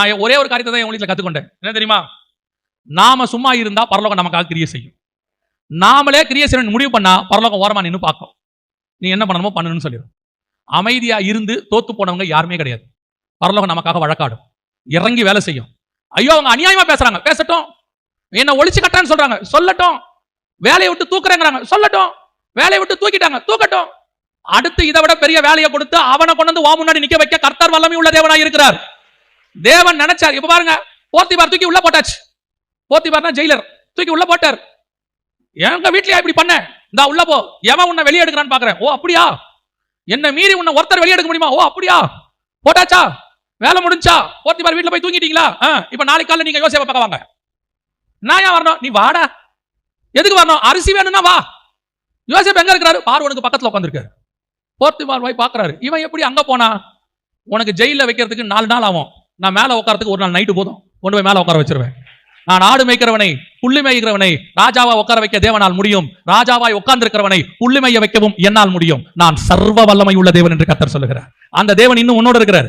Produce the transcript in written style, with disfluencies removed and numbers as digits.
நான் ஒரே ஒரு காரியத்தை தான் என் வீட்டில் கத்துக்கொண்டேன். என்ன தெரியுமா? நாம சும்மா இருந்தா பரலோகம் நமக்காக கிரியை செய்யும். நாமளே கிரியை செய்யணும் முடிவு பண்ணா பரலோகம் ஓரமா நின்று பார்க்கும். நீ என்ன பண்ணணுமோ பண்ணணும்னு சொல்லிடும். அமைதியா இருந்து தோத்து போனவங்க யாருமே கிடையாது. பரலோகம் நமக்காக வழக்காடும், இறங்கி வேலை செய்யும். ஐயோ அவங்க அநியாயமா பேசுறாங்க, பேசட்டும். என்ன ஒழிச்சு கட்டான்னு சொல்றாங்க, சொல்லட்டும். வேலையை விட்டு தூக்குறேங்கிறாங்க, சொல்லட்டும். வேலையை விட்டு தூக்கிட்டாங்க, தூக்கட்டும். அடுத்து இதை விட பெரிய வேலையை கொடுத்து அவனை கொண்டு வந்து வா முன்னாடி நிக்க வைக்க கர்த்தர் வல்லமை உள்ள தேவனாய் இருக்கிறார். தேவன் நினைச்சார். இப்ப பாருங்க, போத்திபார் தூக்கி உள்ள போட்டாச்சு. போத்திபார்னா ஜெயிலர், தூக்கி உள்ள போட்டார். எங்க வீட்லயா இப்படி பண்ண, இந்த உள்ள போ, எவன் உன்னை வெளியே எடுக்கிறான்னு பாக்குறேன். ஓ அப்படியா, என்ன மீறி உன்னை ஒருத்தர் வெளியே எடுக்க முடியுமா? ஓ அப்படியா, போட்டாச்சா, வேலை முடிஞ்சா. போத்திபார் வீட்டுல போய் தூங்கிட்டீங்களா? இப்ப நாளைக்கு காலையில நீங்க யோசேப்பை பார்க்க வாங்க. நான் ஏன் வரணும்? நீ வாடா. எதுக்கு வரணும்? அரிசி வேணும்னா வா. யோசேப்பு எங்க இருக்கிறாரு? பார்வோனுக்கு பக்கத்துல உட்காந்துருக்காரு. போத்திபார் போய் பாக்குறாரு. இவன் எப்படி அங்க போனா? உனக்கு ஜெயில வைக்கிறதுக்கு 4 நாள் ஆகும். நான் மேல உட்காரத்துக்கு ஒரு நாள் நைட்டு போதும். கொண்டு போய் மேல உட்கார வச்சிருவேன். நான் ஆடு மேய்க்கிறவனை, புள்ளி மேய்க்கிறவனை ராஜாவா உட்கார வைக்க தேவனால் முடியும். ராஜாவாய் உட்கார்ந்து இருக்கிறவனை புள்ளி மேய்ய வைக்கவும் என்னால் முடியும். நான் சர்வ வல்லமை உள்ள தேவன் என்று கர்த்தர் சொல்லுகிறார். அந்த தேவன் இன்னும் உன்னோடு இருக்கிறார்.